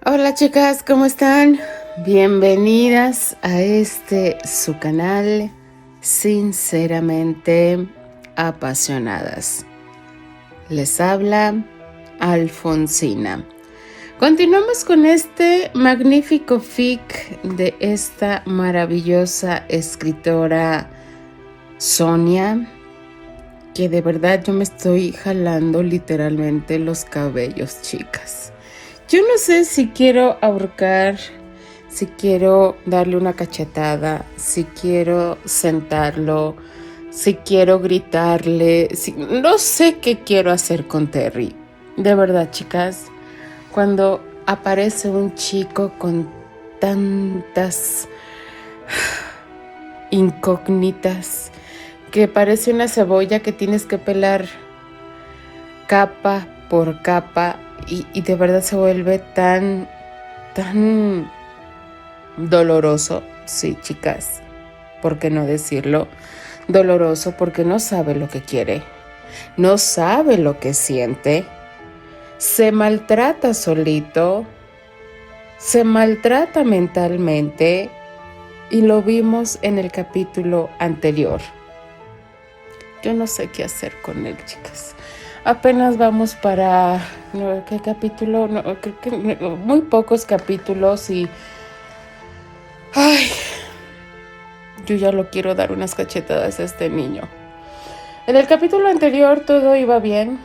Hola chicas, ¿cómo están? Bienvenidas a su canal Sinceramente Apasionadas. Les habla Alfonsina. Continuamos con este magnífico fic de esta maravillosa escritora Sonia, que de verdad yo me estoy jalando literalmente los cabellos, chicas. Yo no sé si quiero ahorcar, si quiero darle una cachetada, si quiero sentarlo, si quiero gritarle, no sé qué quiero hacer con Terry. De verdad, chicas, cuando aparece un chico con tantas incógnitas que parece una cebolla que tienes que pelar capa por capa y de verdad se vuelve tan doloroso, sí, chicas, ¿por qué no decirlo? Doloroso porque no sabe lo que quiere, no sabe lo que siente, se maltrata solito, se maltrata mentalmente y lo vimos en el capítulo anterior. Yo no sé qué hacer con él, chicas. Apenas vamos para, ¿qué capítulo? No, creo que muy pocos capítulos y ay, yo ya lo quiero dar unas cachetadas a este niño. En el capítulo anterior todo iba bien,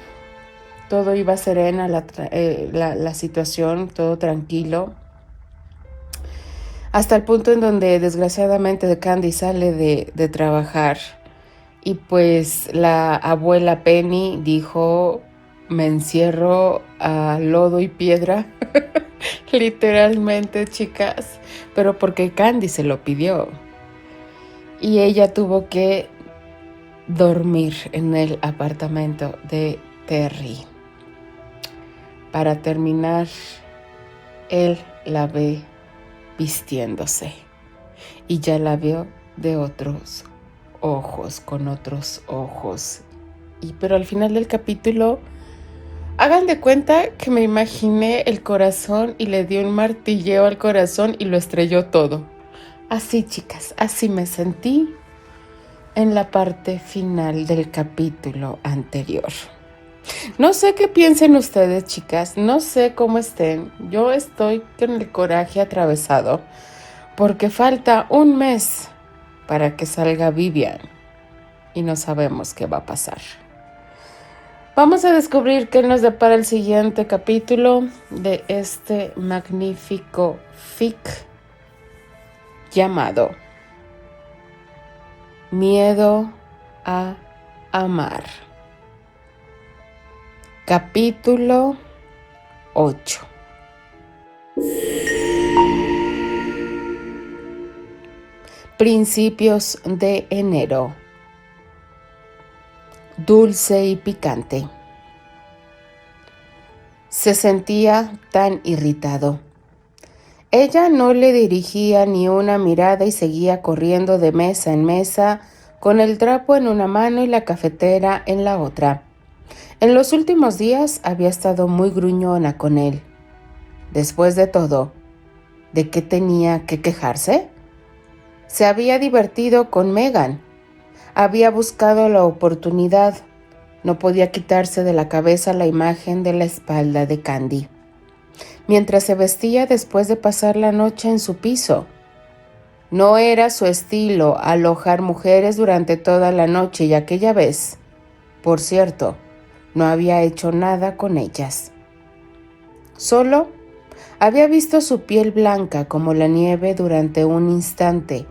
todo iba serena, la situación, todo tranquilo. Hasta el punto en donde desgraciadamente Candy sale de trabajar y pues la abuela Penny dijo, me encierro a lodo y piedra, literalmente, chicas, pero porque Candy se lo pidió. Y ella tuvo que dormir en el apartamento de Terry. Para terminar, él la ve vistiéndose y ya la vio de otros ojos, con otros ojos. Pero al final del capítulo, hagan de cuenta que me imaginé el corazón y le dio un martilleo al corazón y lo estrelló todo. Así, chicas, así me sentí en la parte final del capítulo anterior. No sé qué piensen ustedes, chicas, no sé cómo estén. Yo estoy con el coraje atravesado porque falta un mes para que salga Vivian y no sabemos qué va a pasar. Vamos a descubrir qué nos depara el siguiente capítulo de este magnífico fic llamado Miedo a amar. Capítulo 8. Principios de enero. Dulce y picante. Se sentía tan irritado. Ella no le dirigía ni una mirada y seguía corriendo de mesa en mesa con el trapo en una mano y la cafetera en la otra. En los últimos días había estado muy gruñona con él. Después de todo, ¿de qué tenía que quejarse? Se había divertido con Megan. Había buscado la oportunidad. No podía quitarse de la cabeza la imagen de la espalda de Candy, mientras se vestía después de pasar la noche en su piso. No era su estilo alojar mujeres durante toda la noche y aquella vez, por cierto, no había hecho nada con ellas. Solo había visto su piel blanca como la nieve durante un instante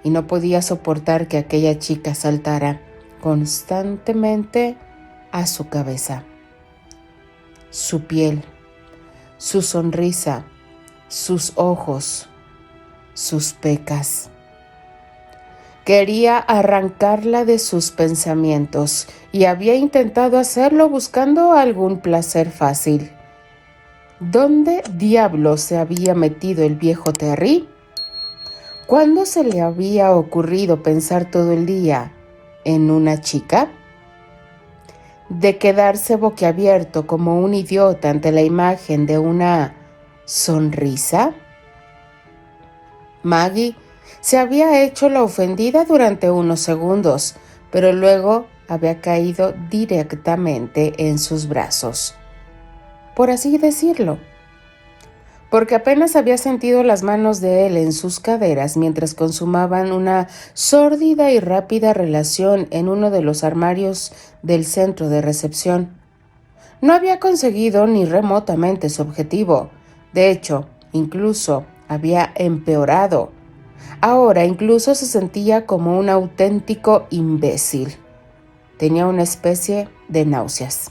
y no podía soportar que aquella chica saltara constantemente a su cabeza. Su piel, su sonrisa, sus ojos, sus pecas. Quería arrancarla de sus pensamientos y había intentado hacerlo buscando algún placer fácil. ¿Dónde diablos se había metido el viejo Terry? ¿Cuándo se le había ocurrido pensar todo el día en una chica? De quedarse boquiabierto como un idiota ante la imagen de una ¿Sonrisa? Maggie se había hecho la ofendida durante unos segundos, pero luego había caído directamente en sus brazos, por así decirlo, porque apenas había sentido las manos de él en sus caderas mientras consumaban una sórdida y rápida relación en uno de los armarios del centro de recepción. No había conseguido ni remotamente su objetivo. De hecho, incluso había empeorado. Ahora incluso se sentía como un auténtico imbécil. Tenía una especie de náuseas.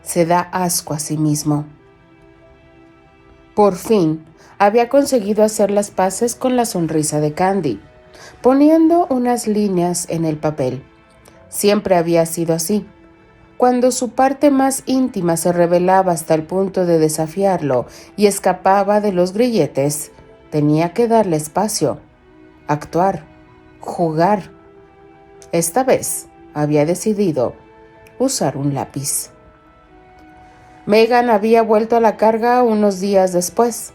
Se da asco a sí mismo. Por fin, había conseguido hacer las paces con la sonrisa de Candy, poniendo unas líneas en el papel. Siempre había sido así. Cuando su parte más íntima se revelaba hasta el punto de desafiarlo y escapaba de los grilletes, tenía que darle espacio, actuar, jugar. Esta vez había decidido usar un lápiz. Megan había vuelto a la carga unos días después,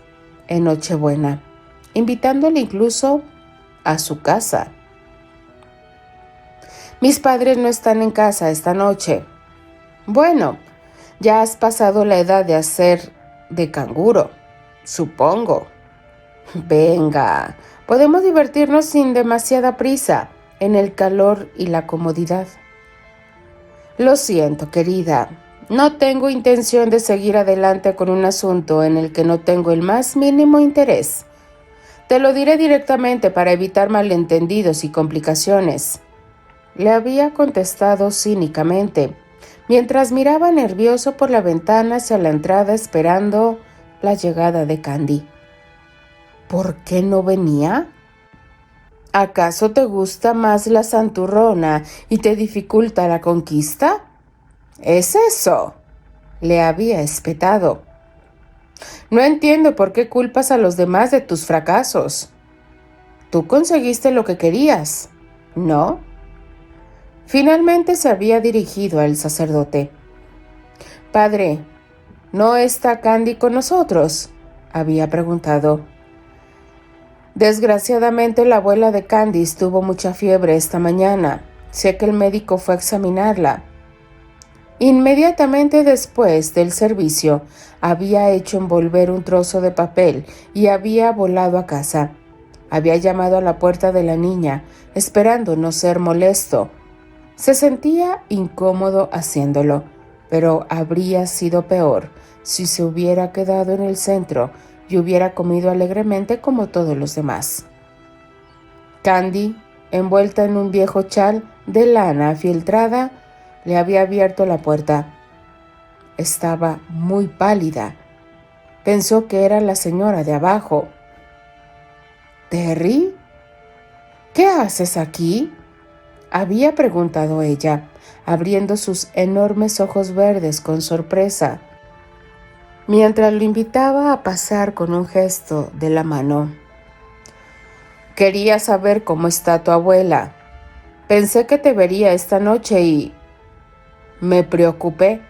en Nochebuena, invitándole incluso a su casa. Mis padres no están en casa esta noche. Bueno, ya has pasado la edad de hacer de canguro, supongo. Venga, podemos divertirnos sin demasiada prisa, en el calor y la comodidad. Lo siento, querida. No tengo intención de seguir adelante con un asunto en el que no tengo el más mínimo interés. Te lo diré directamente para evitar malentendidos y complicaciones. Le había contestado cínicamente, mientras miraba nervioso por la ventana hacia la entrada esperando la llegada de Candy. ¿Por qué no venía? ¿Acaso te gusta más la santurrona y te dificulta la conquista? ¿Es eso?, le había espetado. No entiendo por qué culpas a los demás de tus fracasos. Tú conseguiste lo que querías, ¿no? Finalmente se había dirigido al sacerdote. Padre, ¿no está Candy con nosotros?, había preguntado. Desgraciadamente la abuela de Candy tuvo mucha fiebre esta mañana. Sé que el médico fue a examinarla. Inmediatamente después del servicio, había hecho envolver un trozo de papel y había volado a casa. Había llamado a la puerta de la niña, esperando no ser molesto. Se sentía incómodo haciéndolo, pero habría sido peor si se hubiera quedado en el centro y hubiera comido alegremente como todos los demás. Candy, envuelta en un viejo chal de lana filtrada, le había abierto la puerta. Estaba muy pálida. Pensó que era la señora de abajo. ¿Terry? ¿Qué haces aquí?, había preguntado ella, abriendo sus enormes ojos verdes con sorpresa, mientras lo invitaba a pasar con un gesto de la mano. Quería saber cómo está tu abuela. Pensé que te vería esta noche y me preocupé.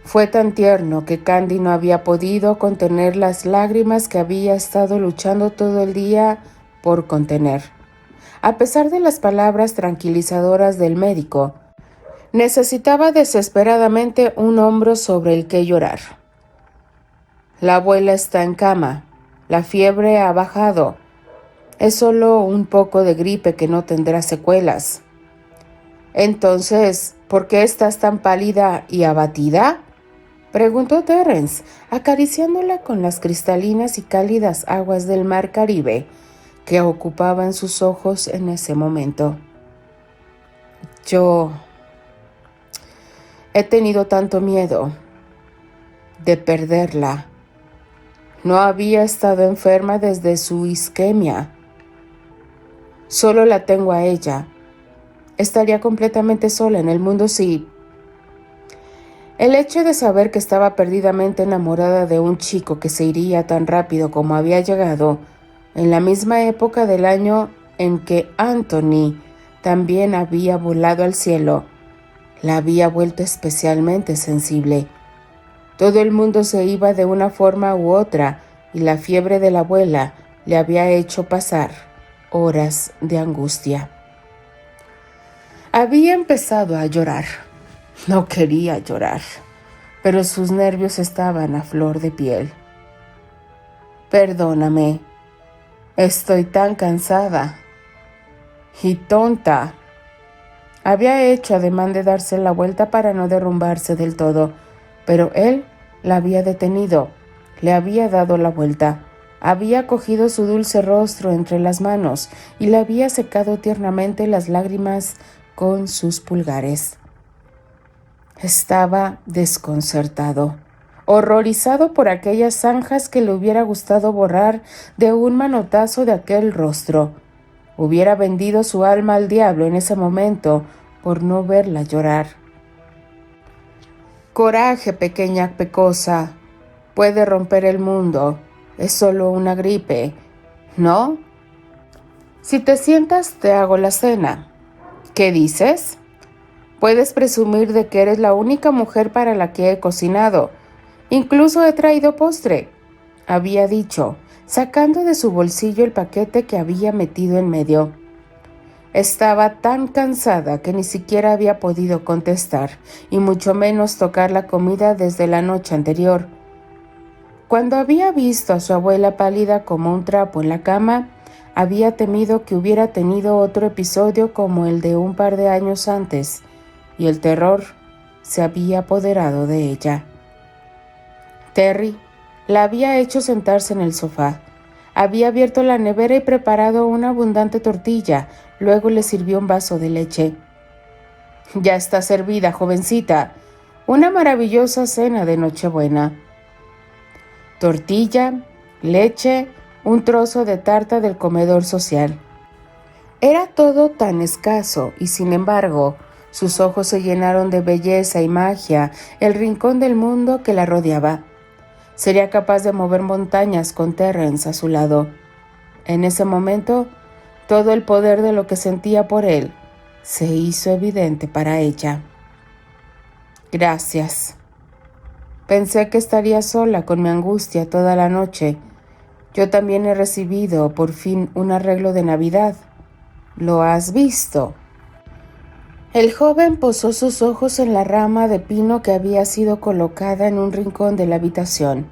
Fue tan tierno que Candy no había podido contener las lágrimas que había estado luchando todo el día por contener. A pesar de las palabras tranquilizadoras del médico, necesitaba desesperadamente un hombro sobre el que llorar. La abuela está en cama. La fiebre ha bajado. Es solo un poco de gripe que no tendrá secuelas. Entonces, ¿por qué estás tan pálida y abatida?, preguntó Terence, acariciándola con las cristalinas y cálidas aguas del mar Caribe que ocupaban sus ojos en ese momento. Yo he tenido tanto miedo de perderla. No había estado enferma desde su isquemia. Solo la tengo a ella. Estaría completamente sola en el mundo si... El hecho de saber que estaba perdidamente enamorada de un chico que se iría tan rápido como había llegado, en la misma época del año en que Anthony también había volado al cielo, la había vuelto especialmente sensible. Todo el mundo se iba de una forma u otra y la fiebre de la abuela le había hecho pasar horas de angustia. Había empezado a llorar. No quería llorar, pero sus nervios estaban a flor de piel. Perdóname, estoy tan cansada y tonta. Había hecho ademán de darse la vuelta para no derrumbarse del todo, pero él la había detenido, le había dado la vuelta, había cogido su dulce rostro entre las manos y le había secado tiernamente las lágrimas con sus pulgares. Estaba desconcertado, horrorizado por aquellas zanjas que le hubiera gustado borrar de un manotazo de aquel rostro. Hubiera vendido su alma al diablo en ese momento por no verla llorar. Coraje, pequeña pecosa, puede romper el mundo, es solo una gripe, ¿no? Si te sientas, te hago la cena. ¿Qué dices? Puedes presumir de que eres la única mujer para la que he cocinado. Incluso he traído postre, había dicho, sacando de su bolsillo el paquete que había metido en medio. Estaba tan cansada que ni siquiera había podido contestar, y mucho menos tocar la comida desde la noche anterior. Cuando había visto a su abuela pálida como un trapo en la cama, había temido que hubiera tenido otro episodio como el de un par de años antes, y el terror se había apoderado de ella. Terry la había hecho sentarse en el sofá. Había abierto la nevera y preparado una abundante tortilla, luego le sirvió un vaso de leche. Ya está servida, jovencita. Una maravillosa cena de Nochebuena. Tortilla, leche, un trozo de tarta del comedor social. Era todo tan escaso y sin embargo, sus ojos se llenaron de belleza y magia, el rincón del mundo que la rodeaba. Sería capaz de mover montañas con Terrence a su lado. En ese momento, todo el poder de lo que sentía por él se hizo evidente para ella. Gracias. Pensé que estaría sola con mi angustia toda la noche. Yo también he recibido, por fin, un arreglo de Navidad. ¿Lo has visto? El joven posó sus ojos en la rama de pino que había sido colocada en un rincón de la habitación,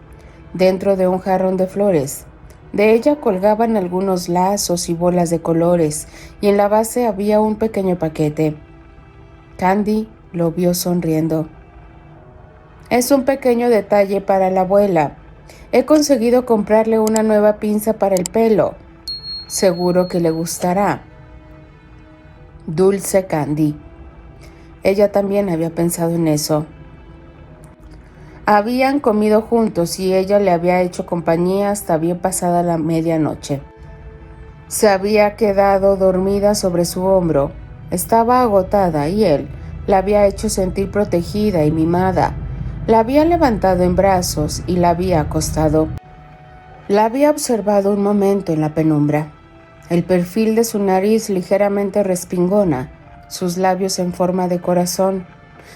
dentro de un jarrón de flores. De ella colgaban algunos lazos y bolas de colores, y en la base había un pequeño paquete. Candy lo vio sonriendo. Es un pequeño detalle para la abuela. He conseguido comprarle una nueva pinza para el pelo. Seguro que le gustará. Dulce Candy. Ella también había pensado en eso. Habían comido juntos y ella le había hecho compañía hasta bien pasada la medianoche. Se había quedado dormida sobre su hombro. Estaba agotada y él la había hecho sentir protegida y mimada. La había levantado en brazos y la había acostado. La había observado un momento en la penumbra. El perfil de su nariz ligeramente respingona, sus labios en forma de corazón.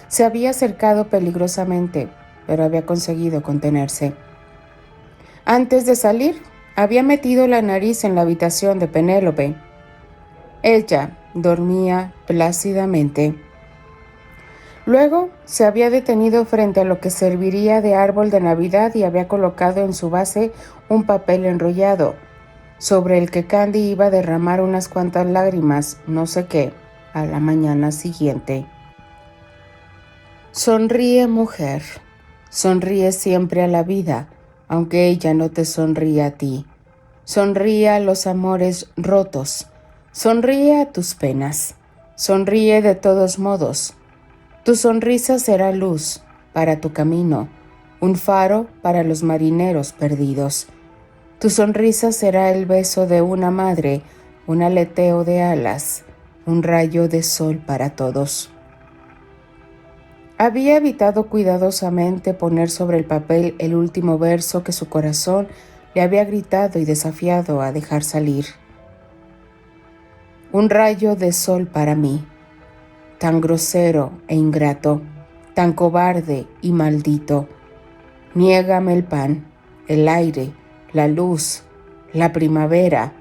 Se había acercado peligrosamente, pero había conseguido contenerse. Antes de salir, había metido la nariz en la habitación de Penélope. Ella dormía plácidamente. Luego se había detenido frente a lo que serviría de árbol de Navidad y había colocado en su base un papel enrollado, sobre el que Candy iba a derramar unas cuantas lágrimas, no sé qué, a la mañana siguiente. Sonríe, mujer. Sonríe siempre a la vida, aunque ella no te sonríe a ti. Sonríe a los amores rotos. Sonríe a tus penas. Sonríe de todos modos. Tu sonrisa será luz para tu camino, un faro para los marineros perdidos. Tu sonrisa será el beso de una madre, un aleteo de alas, un rayo de sol para todos. Había evitado cuidadosamente poner sobre el papel el último verso que su corazón le había gritado y desafiado a dejar salir. Un rayo de sol para mí, tan grosero e ingrato, tan cobarde y maldito. Niégame el pan, el aire, la luz, la primavera,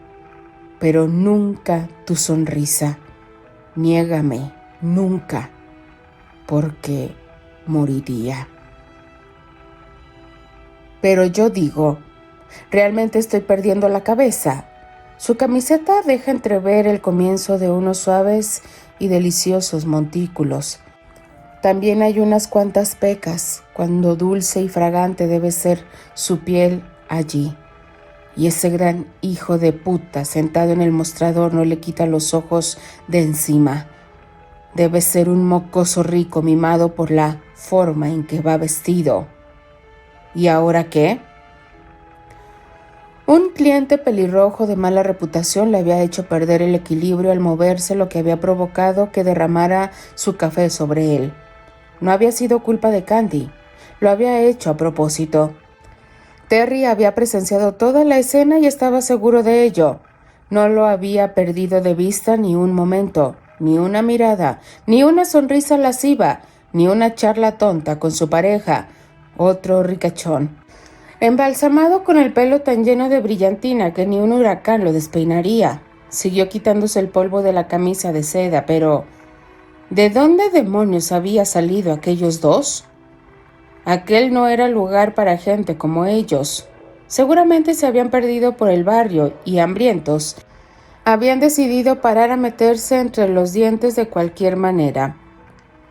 pero nunca tu sonrisa. Niégame, nunca, porque moriría. Pero yo digo, realmente estoy perdiendo la cabeza. Su camiseta deja entrever el comienzo de unos suaves y deliciosos montículos. También hay unas cuantas pecas, cuando dulce y fragante debe ser su piel allí. Y ese gran hijo de puta sentado en el mostrador no le quita los ojos de encima. Debe ser un mocoso rico mimado por la forma en que va vestido. ¿Y ahora qué? Un cliente pelirrojo de mala reputación le había hecho perder el equilibrio al moverse, lo que había provocado que derramara su café sobre él. No había sido culpa de Candy, lo había hecho a propósito. Terry había presenciado toda la escena y estaba seguro de ello. No lo había perdido de vista ni un momento, ni una mirada, ni una sonrisa lasciva, ni una charla tonta con su pareja, otro ricachón. Embalsamado con el pelo tan lleno de brillantina que ni un huracán lo despeinaría. Siguió quitándose el polvo de la camisa de seda, pero ¿de dónde demonios había salido aquellos dos? Aquel no era lugar para gente como ellos. Seguramente se habían perdido por el barrio y, hambrientos, habían decidido parar a meterse entre los dientes de cualquier manera.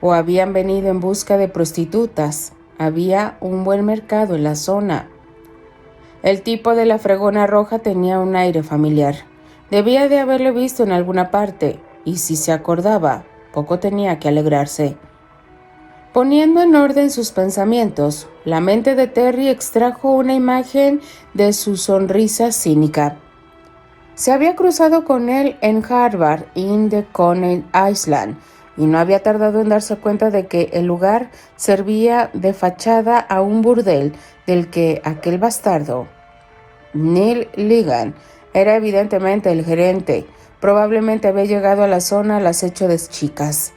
O habían venido en busca de prostitutas. Había un buen mercado en la zona. El tipo de la fregona roja tenía un aire familiar. Debía de haberlo visto en alguna parte, y si se acordaba, poco tenía que alegrarse. Poniendo en orden sus pensamientos, la mente de Terry extrajo una imagen de su sonrisa cínica. Se había cruzado con él en Harvard in the Coney Island y no había tardado en darse cuenta de que el lugar servía de fachada a un burdel del que aquel bastardo, Neil Ligan, era evidentemente el gerente. Probablemente había llegado a la zona al acecho de chicas.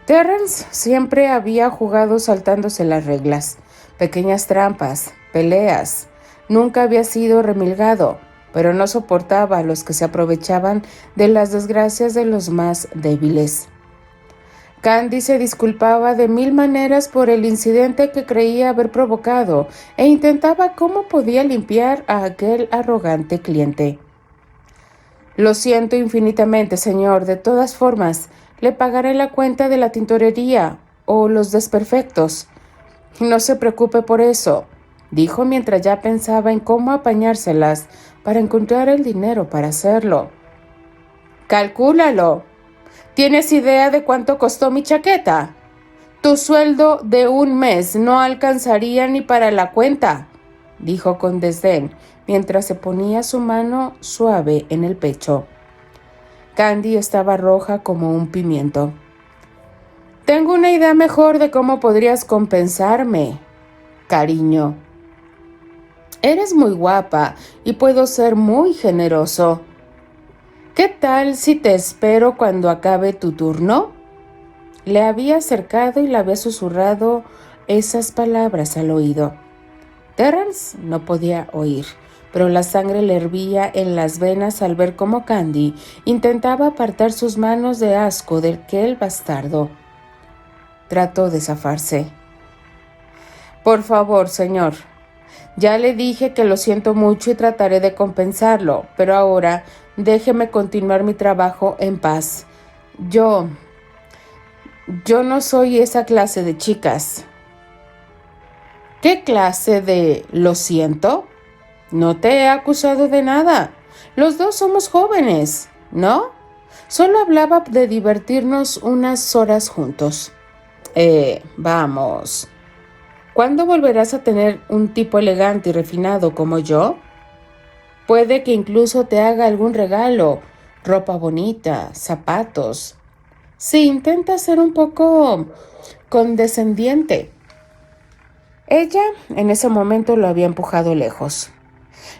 Terrence siempre había jugado saltándose las reglas, pequeñas trampas, peleas. Nunca había sido remilgado, pero no soportaba a los que se aprovechaban de las desgracias de los más débiles. Candy se disculpaba de mil maneras por el incidente que creía haber provocado e intentaba cómo podía limpiar a aquel arrogante cliente. Lo siento infinitamente, señor. De todas formas, le pagaré la cuenta de la tintorería o los desperfectos. No se preocupe por eso, dijo mientras ya pensaba en cómo apañárselas para encontrar el dinero para hacerlo. Calcúlalo. ¿Tienes idea de cuánto costó mi chaqueta? Tu sueldo de un mes no alcanzaría ni para la cuenta, dijo con desdén, mientras se ponía su mano suave en el pecho. Candy estaba roja como un pimiento. Tengo una idea mejor de cómo podrías compensarme, cariño. Eres muy guapa y puedo ser muy generoso. ¿Qué tal si te espero cuando acabe tu turno? Le había acercado y le había susurrado esas palabras al oído. Terrence no podía oír, pero la sangre le hervía en las venas al ver cómo Candy intentaba apartar sus manos de asco de aquel bastardo. Trató de zafarse. Por favor, señor. Ya le dije que lo siento mucho y trataré de compensarlo, pero ahora déjeme continuar mi trabajo en paz. Yo no soy esa clase de chicas. ¿Qué clase de lo siento? No te he acusado de nada. Los dos somos jóvenes, ¿no? Solo hablaba de divertirnos unas horas juntos. Vamos. ¿Cuándo volverás a tener un tipo elegante y refinado como yo? Puede que incluso te haga algún regalo, ropa bonita, zapatos. Sí, intenta ser un poco condescendiente. Ella en ese momento lo había empujado lejos.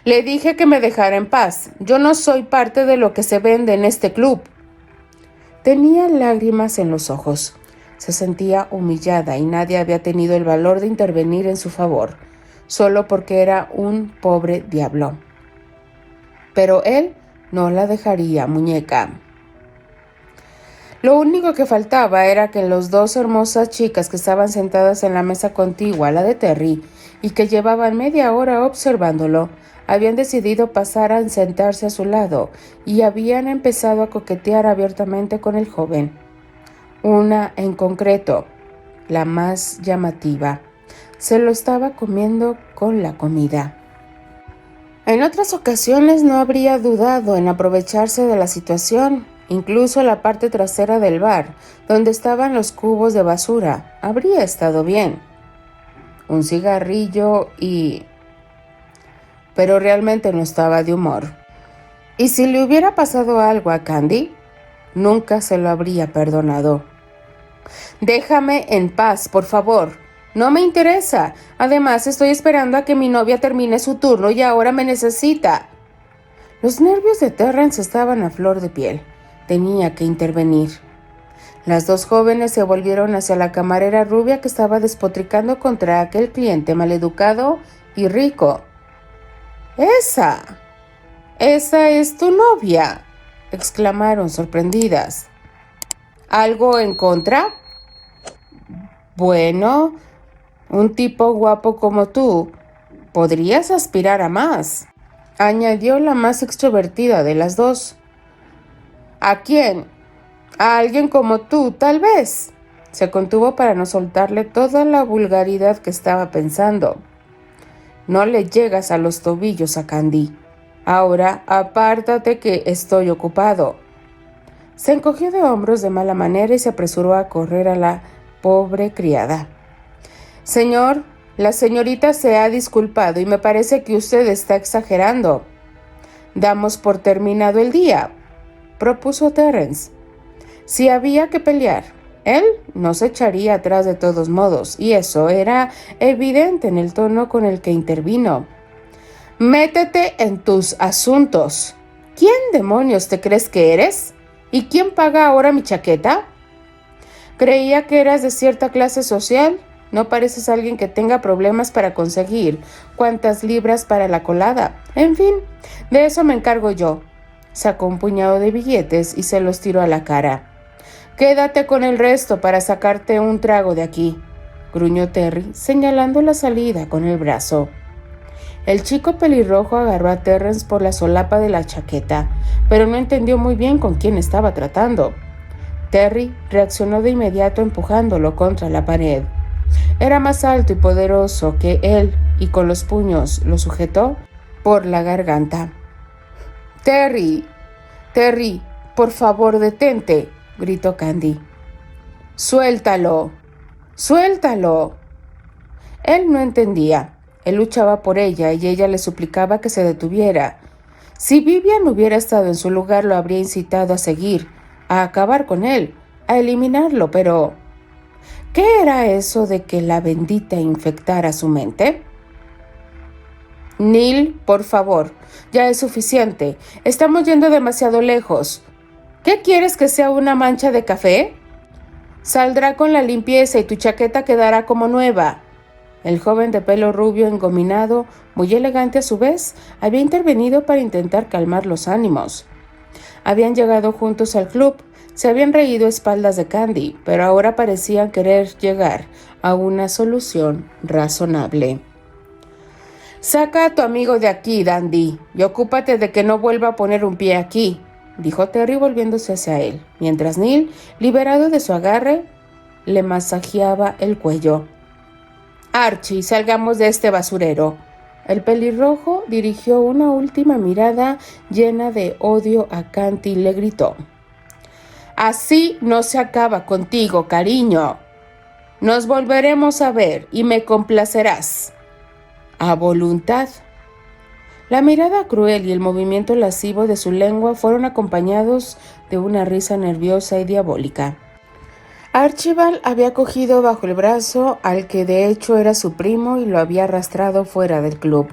Le dije que me dejara en paz. Yo no soy parte de lo que se vende en este club. Tenía lágrimas en los ojos. Se sentía humillada y nadie había tenido el valor de intervenir en su favor. solo porque era un pobre diablo. Pero él no la dejaría, muñeca. Lo único que faltaba era que las dos hermosas chicas que estaban sentadas en la mesa contigua a la de Terry y que llevaban media hora observándolo, habían decidido pasar a sentarse a su lado y habían empezado a coquetear abiertamente con el joven. Una en concreto, la más llamativa, se lo estaba comiendo con la comida. En otras ocasiones no habría dudado en aprovecharse de la situación. Incluso la parte trasera del bar, donde estaban los cubos de basura, habría estado bien. Un cigarrillo pero realmente no estaba de humor. Y si le hubiera pasado algo a Candy, nunca se lo habría perdonado. Déjame en paz, por favor. No me interesa. Además, estoy esperando a que mi novia termine su turno y ahora me necesita. Los nervios de Terrence estaban a flor de piel. Tenía que intervenir. Las dos jóvenes se volvieron hacia la camarera rubia que estaba despotricando contra aquel cliente maleducado y rico. ¡Esa es tu novia!, exclamaron sorprendidas. ¿Algo en contra? Bueno, un tipo guapo como tú, podrías aspirar a más, añadió la más extrovertida de las dos. ¿A quién? A alguien como tú, tal vez. Se contuvo para no soltarle toda la vulgaridad que estaba pensando. No le llegas a los tobillos a Candy. Ahora apártate que estoy ocupado. Se encogió de hombros de mala manera y se apresuró a correr a la pobre criada. Señor, la señorita se ha disculpado y me parece que usted está exagerando. Damos por terminado el día, propuso Terrence. Si había que pelear, él no se echaría atrás de todos modos, y eso era evidente en el tono con el que intervino. Métete en tus asuntos. ¿Quién demonios te crees que eres? ¿Y quién paga ahora mi chaqueta? Creía que eras de cierta clase social. No pareces alguien que tenga problemas para conseguir cuantas libras para la colada. En fin, de eso me encargo yo. Sacó un puñado de billetes y se los tiró a la cara. Quédate con el resto para sacarte un trago de aquí, gruñó Terry, señalando la salida con el brazo. El chico pelirrojo agarró a Terrence por la solapa de la chaqueta, pero no entendió muy bien con quién estaba tratando. Terry reaccionó de inmediato empujándolo contra la pared. Era más alto y poderoso que él y con los puños lo sujetó por la garganta. Terry, por favor detente, gritó Candy. Suéltalo. Él no entendía. Él luchaba por ella y ella le suplicaba que se detuviera. Si Vivian hubiera estado en su lugar, lo habría incitado a seguir, a acabar con él, a eliminarlo, pero ¿qué era eso de que la bendita infectara su mente? Neil, por favor, ya es suficiente. Estamos yendo demasiado lejos. ¿Qué quieres que sea una mancha de café? Saldrá con la limpieza y tu chaqueta quedará como nueva. El joven de pelo rubio engominado, muy elegante a su vez, había intervenido para intentar calmar los ánimos. Habían llegado juntos al club, se habían reído a espaldas de Candy, pero ahora parecían querer llegar a una solución razonable. Saca a tu amigo de aquí, Dandy, y ocúpate de que no vuelva a poner un pie aquí, dijo Terry volviéndose hacia él, mientras Neil, liberado de su agarre, le masajeaba el cuello. Archie, salgamos de este basurero. El pelirrojo dirigió una última mirada llena de odio a Candy y le gritó. Así no se acaba contigo, cariño. Nos volveremos a ver y me complacerás. A voluntad. La mirada cruel y el movimiento lascivo de su lengua fueron acompañados de una risa nerviosa y diabólica. Archibald había cogido bajo el brazo al que de hecho era su primo y lo había arrastrado fuera del club.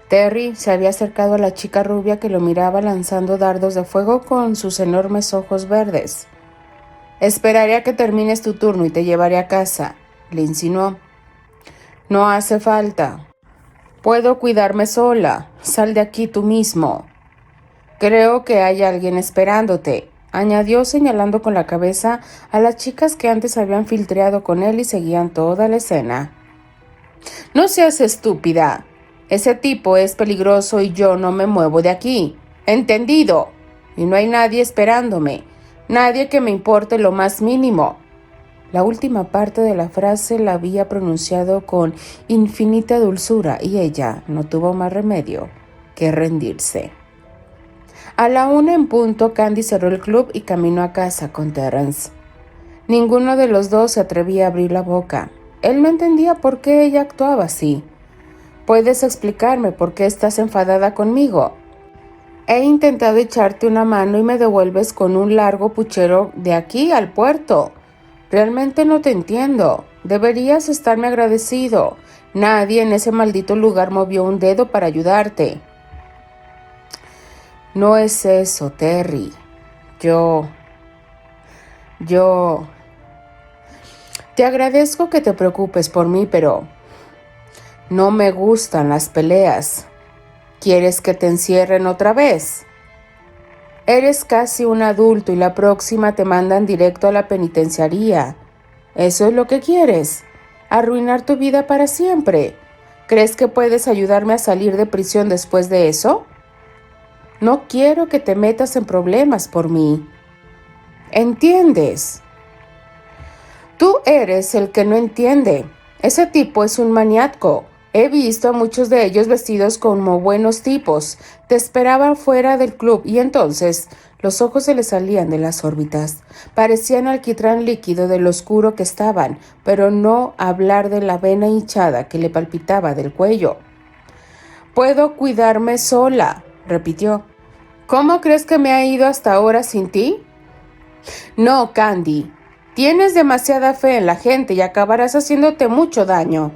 Terry se había acercado a la chica rubia que lo miraba lanzando dardos de fuego con sus enormes ojos verdes. Esperaré a que termines tu turno y te llevaré a casa, le insinuó. No hace falta, Puedo cuidarme sola. Sal de aquí tú mismo. Creo que hay alguien esperándote, añadió señalando con la cabeza a las chicas que antes habían filtreado con él y seguían toda la escena. No seas estúpida. Ese tipo es peligroso y yo no me muevo de aquí. ¿Entendido? Y no hay nadie esperándome. Nadie que me importe lo más mínimo. La última parte de la frase la había pronunciado con infinita dulzura y ella no tuvo más remedio que rendirse. A la 1 en punto, Candy cerró el club y caminó a casa con Terrence. Ninguno de los dos se atrevía a abrir la boca. Él no entendía por qué ella actuaba así. ¿Puedes explicarme por qué estás enfadada conmigo? He intentado echarte una mano y me devuelves con un largo puchero de aquí al puerto. Realmente no te entiendo. Deberías estarme agradecido. Nadie en ese maldito lugar movió un dedo para ayudarte. No es eso, Terry. Yo... Te agradezco que te preocupes por mí, pero no me gustan las peleas. ¿Quieres que te encierren otra vez? Eres casi un adulto y la próxima te mandan directo a la penitenciaría. ¿Eso es lo que quieres? ¿Arruinar tu vida para siempre? ¿Crees que puedes ayudarme a salir de prisión después de eso? No quiero que te metas en problemas por mí. ¿Entiendes? Tú eres el que no entiende. Ese tipo es un maniaco. He visto a muchos de ellos vestidos como buenos tipos. Te esperaban fuera del club y entonces los ojos se le salían de las órbitas. Parecían alquitrán líquido de lo oscuro que estaban, pero no hablar de la vena hinchada que le palpitaba del cuello. Puedo cuidarme sola, repitió. ¿Cómo crees que me ha ido hasta ahora sin ti? No, Candy. Tienes demasiada fe en la gente y acabarás haciéndote mucho daño.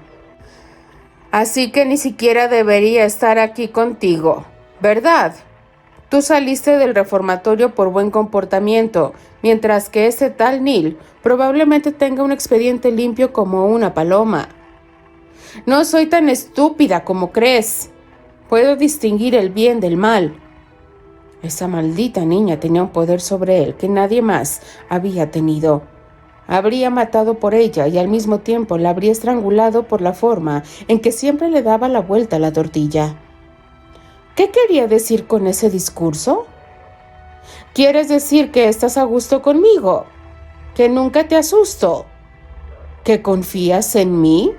Así que ni siquiera debería estar aquí contigo, ¿verdad? Tú saliste del reformatorio por buen comportamiento, mientras que ese tal Neil probablemente tenga un expediente limpio como una paloma. No soy tan estúpida como crees. Puedo distinguir el bien del mal. Esa maldita niña tenía un poder sobre él que nadie más había tenido. Habría matado por ella y al mismo tiempo la habría estrangulado por la forma en que siempre le daba la vuelta a la tortilla. ¿Qué quería decir con ese discurso? ¿Quieres decir que estás a gusto conmigo? ¿Que nunca te asusto? ¿Que confías en mí?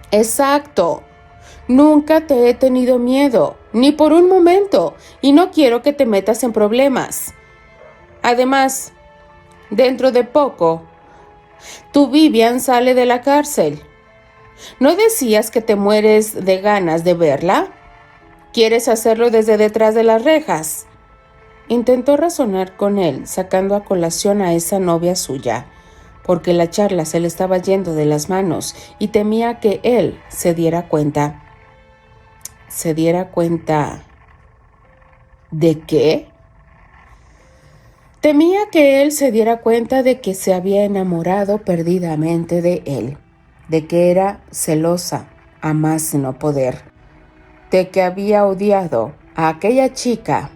Exacto. Nunca te he tenido miedo, ni por un momento, y no quiero que te metas en problemas. Además, dentro de poco, tu Vivian sale de la cárcel. ¿No decías que te mueres de ganas de verla? ¿Quieres hacerlo desde detrás de las rejas? Intentó razonar con él, sacando a colación a esa novia suya, porque la charla se le estaba yendo de las manos y temía que él se diera cuenta. ¿Se diera cuenta de qué? Temía que él se diera cuenta de que se había enamorado perdidamente de él, de que era celosa a más no poder, de que había odiado a aquella chica,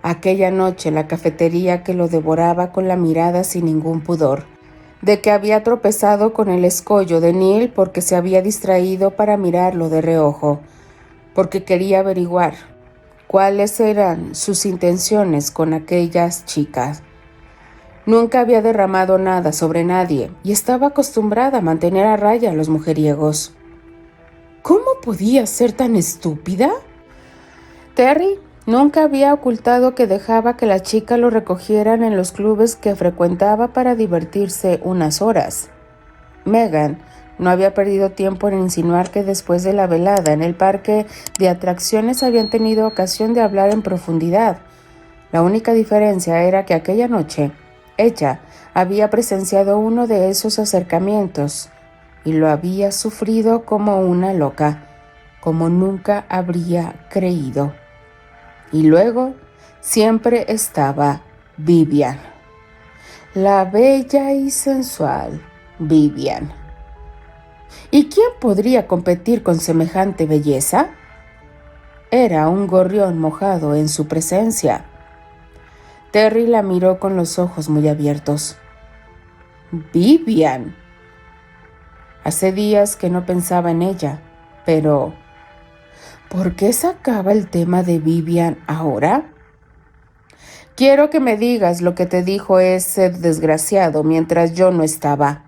aquella noche en la cafetería que lo devoraba con la mirada sin ningún pudor, de que había tropezado con el escollo de Neil porque se había distraído para mirarlo de reojo, porque quería averiguar cuáles eran sus intenciones con aquellas chicas. Nunca había derramado nada sobre nadie y estaba acostumbrada a mantener a raya a los mujeriegos. ¿Cómo podía ser tan estúpida? Terry nunca había ocultado que dejaba que las chicas lo recogieran en los clubes que frecuentaba para divertirse unas horas. Megan no había perdido tiempo en insinuar que después de la velada en el parque de atracciones habían tenido ocasión de hablar en profundidad. La única diferencia era que aquella noche ella había presenciado uno de esos acercamientos y lo había sufrido como una loca, como nunca habría creído. Y luego siempre estaba Vivian, la bella y sensual Vivian. ¿Y quién podría competir con semejante belleza? Era un gorrión mojado en su presencia. Terry la miró con los ojos muy abiertos. Vivian. Hace días que no pensaba en ella, pero ¿por qué sacaba el tema de Vivian ahora? Quiero que me digas lo que te dijo ese desgraciado mientras yo no estaba.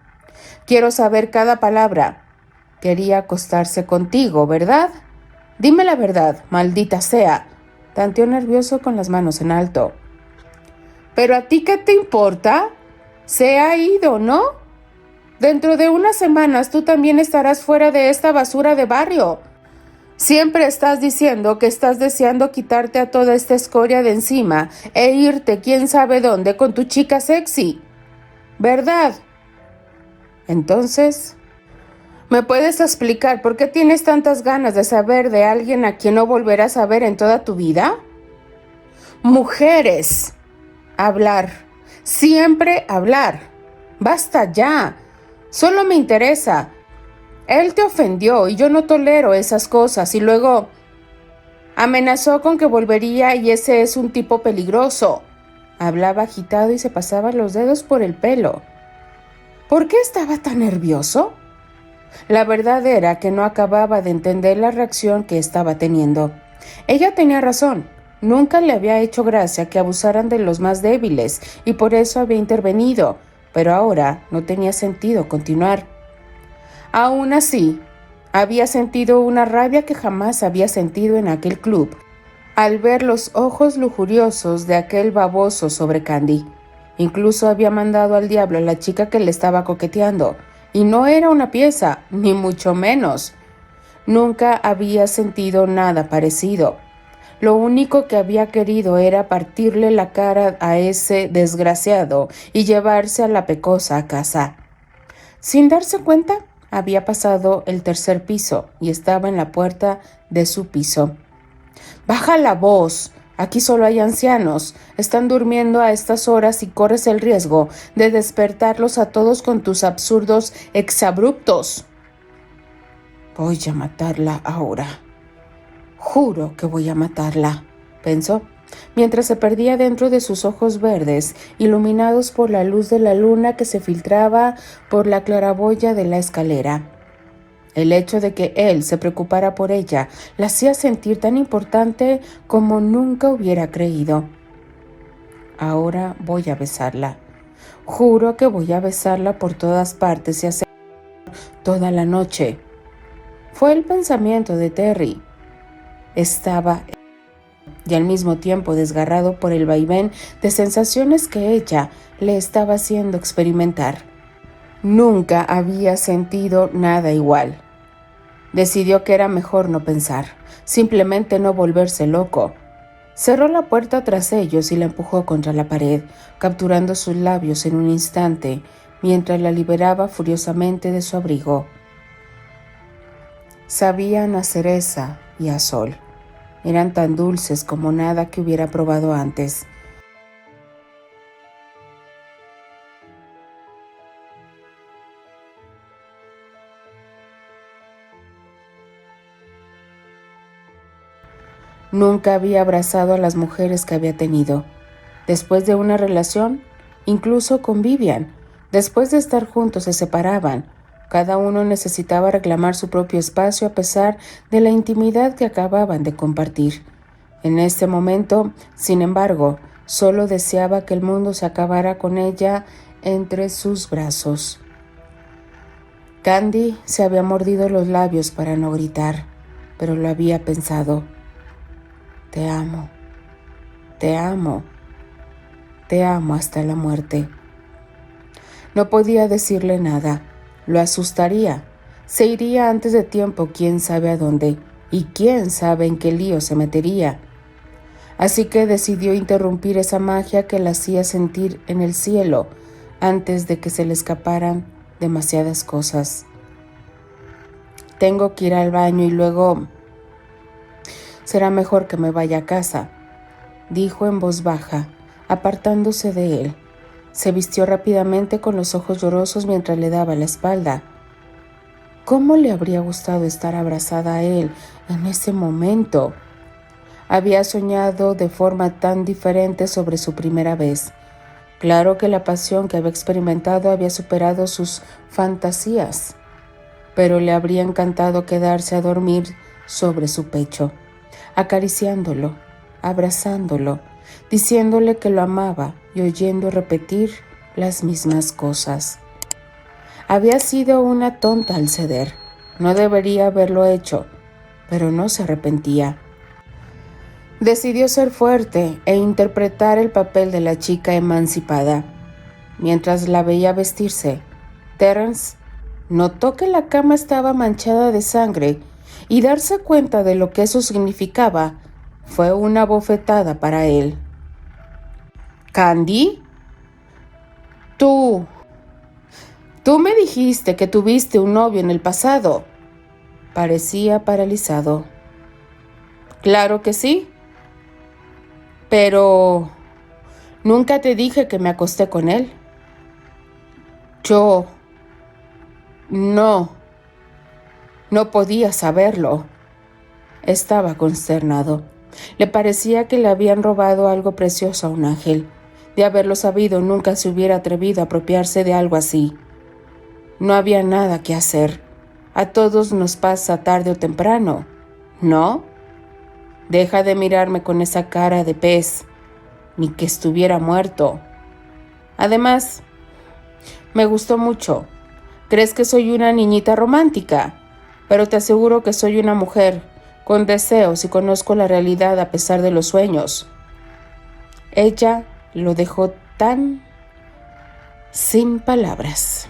Quiero saber cada palabra. Quería acostarse contigo, ¿verdad? Dime la verdad, maldita sea. Tanteó nervioso con las manos en alto. ¿Pero a ti qué te importa? Se ha ido, ¿no? Dentro de unas semanas tú también estarás fuera de esta basura de barrio. Siempre estás diciendo que estás deseando quitarte a toda esta escoria de encima e irte quién sabe dónde con tu chica sexy, ¿verdad? Entonces, ¿me puedes explicar por qué tienes tantas ganas de saber de alguien a quien no volverás a ver en toda tu vida? Mujeres. Hablar. Siempre hablar. Basta ya. Solo me interesa. Él te ofendió y yo no tolero esas cosas y luego amenazó con que volvería y ese es un tipo peligroso. Hablaba agitado y se pasaba los dedos por el pelo. ¿Por qué estaba tan nervioso? La verdad era que no acababa de entender la reacción que estaba teniendo. Ella tenía razón. Nunca le había hecho gracia que abusaran de los más débiles y por eso había intervenido, pero ahora no tenía sentido continuar. Aún así, había sentido una rabia que jamás había sentido en aquel club, al ver los ojos lujuriosos de aquel baboso sobre Candy. Incluso había mandado al diablo a la chica que le estaba coqueteando, y no era una pieza, ni mucho menos. Nunca había sentido nada parecido. Lo único que había querido era partirle la cara a ese desgraciado y llevarse a la pecosa a casa. Sin darse cuenta, había pasado el tercer piso y estaba en la puerta de su piso. «Baja la voz. Aquí solo hay ancianos. Están durmiendo a estas horas y corres el riesgo de despertarlos a todos con tus absurdos exabruptos». «Voy a matarla ahora. Juro que voy a matarla», pensó, mientras se perdía dentro de sus ojos verdes, iluminados por la luz de la luna que se filtraba por la claraboya de la escalera. El hecho de que él se preocupara por ella la hacía sentir tan importante como nunca hubiera creído. Ahora voy a besarla. Juro que voy a besarla por todas partes y hacer toda la noche. Fue el pensamiento de Terry. Estaba y al mismo tiempo desgarrado por el vaivén de sensaciones que ella le estaba haciendo experimentar. Nunca había sentido nada igual. Decidió que era mejor no pensar, simplemente no volverse loco. Cerró la puerta tras ellos y la empujó contra la pared, capturando sus labios en un instante, mientras la liberaba furiosamente de su abrigo. Sabían a cereza y a sol. Eran tan dulces como nada que hubiera probado antes. Nunca había abrazado a las mujeres que había tenido. Después de una relación, incluso con Vivian, después de estar juntos se separaban. Cada uno necesitaba reclamar su propio espacio a pesar de la intimidad que acababan de compartir. En este momento, sin embargo, solo deseaba que el mundo se acabara con ella entre sus brazos. Candy se había mordido los labios para no gritar, pero lo había pensado. Te amo, te amo, te amo hasta la muerte. No podía decirle nada. Lo asustaría. Se iría antes de tiempo quién sabe a dónde y quién sabe en qué lío se metería. Así que decidió interrumpir esa magia que la hacía sentir en el cielo antes de que se le escaparan demasiadas cosas. Tengo que ir al baño y luego... Será mejor que me vaya a casa, dijo en voz baja, apartándose de él. Se vistió rápidamente con los ojos llorosos mientras le daba la espalda. ¿Cómo le habría gustado estar abrazada a él en ese momento? Había soñado de forma tan diferente sobre su primera vez. Claro que la pasión que había experimentado había superado sus fantasías, pero le habría encantado quedarse a dormir sobre su pecho, acariciándolo, abrazándolo, diciéndole que lo amaba y oyendo repetir las mismas cosas. Había sido una tonta al ceder. No debería haberlo hecho, pero no se arrepentía. Decidió ser fuerte e interpretar el papel de la chica emancipada. Mientras la veía vestirse, Terence notó que la cama estaba manchada de sangre y darse cuenta de lo que eso significaba fue una bofetada para él. ¿Candy? Tú me dijiste que tuviste un novio en el pasado. Parecía paralizado. Claro que sí. Pero nunca te dije que me acosté con él. Yo no podía saberlo. Estaba consternado. Le parecía que le habían robado algo precioso a un ángel. De haberlo sabido, nunca se hubiera atrevido a apropiarse de algo así. No había nada que hacer. A todos nos pasa tarde o temprano, ¿no? Deja de mirarme con esa cara de pez, ni que estuviera muerto. Además, me gustó mucho. Crees que soy una niñita romántica, pero te aseguro que soy una mujer con deseos y conozco la realidad a pesar de los sueños. Ella lo dejó tan sin palabras.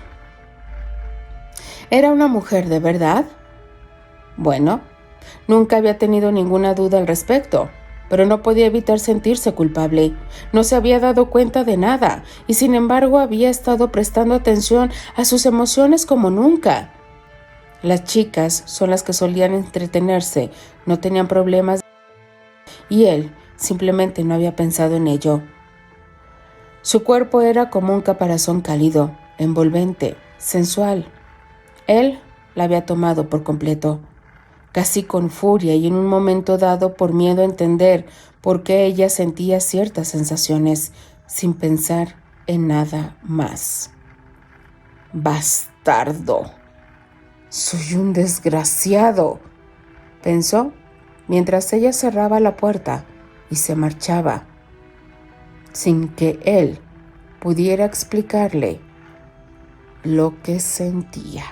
¿Era una mujer de verdad? Bueno, nunca había tenido ninguna duda al respecto, pero no podía evitar sentirse culpable. No se había dado cuenta de nada y sin embargo había estado prestando atención a sus emociones como nunca. Las chicas son las que solían entretenerse, no tenían problemas y él simplemente no había pensado en ello. Su cuerpo era como un caparazón cálido, envolvente, sensual. Él la había tomado por completo, casi con furia y en un momento dado por miedo a entender por qué ella sentía ciertas sensaciones sin pensar en nada más. Bastardo. Soy un desgraciado, pensó mientras ella cerraba la puerta y se marchaba, sin que él pudiera explicarle lo que sentía.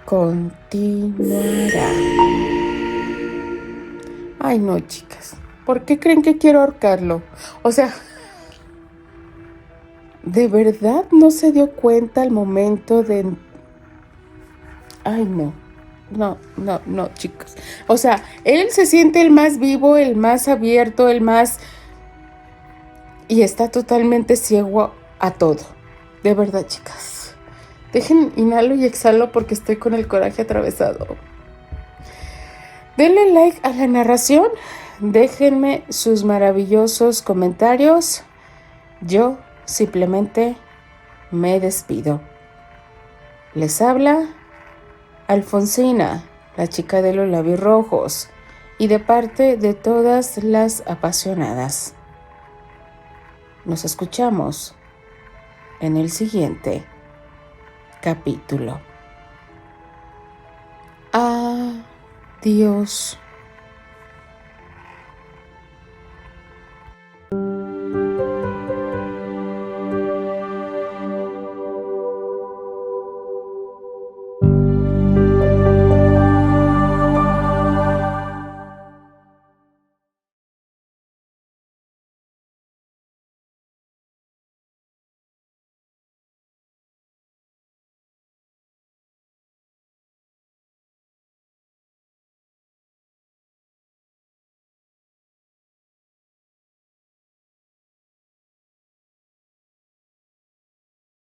Continuará. Ay, no, chicas. ¿Por qué creen que quiero ahorcarlo? O sea, ¿de verdad no se dio cuenta al momento de...? Ay, no. No, chicos. O sea, él se siente el más vivo, el más abierto, el más... Y está totalmente ciego a todo. De verdad, chicas. Dejen, inhalo y exhalo porque estoy con el coraje atravesado. Denle like a la narración. Déjenme sus maravillosos comentarios. Yo simplemente me despido. Les habla Alfonsina, la chica de los labios rojos, y de parte de todas las apasionadas. Nos escuchamos en el siguiente capítulo. Adiós.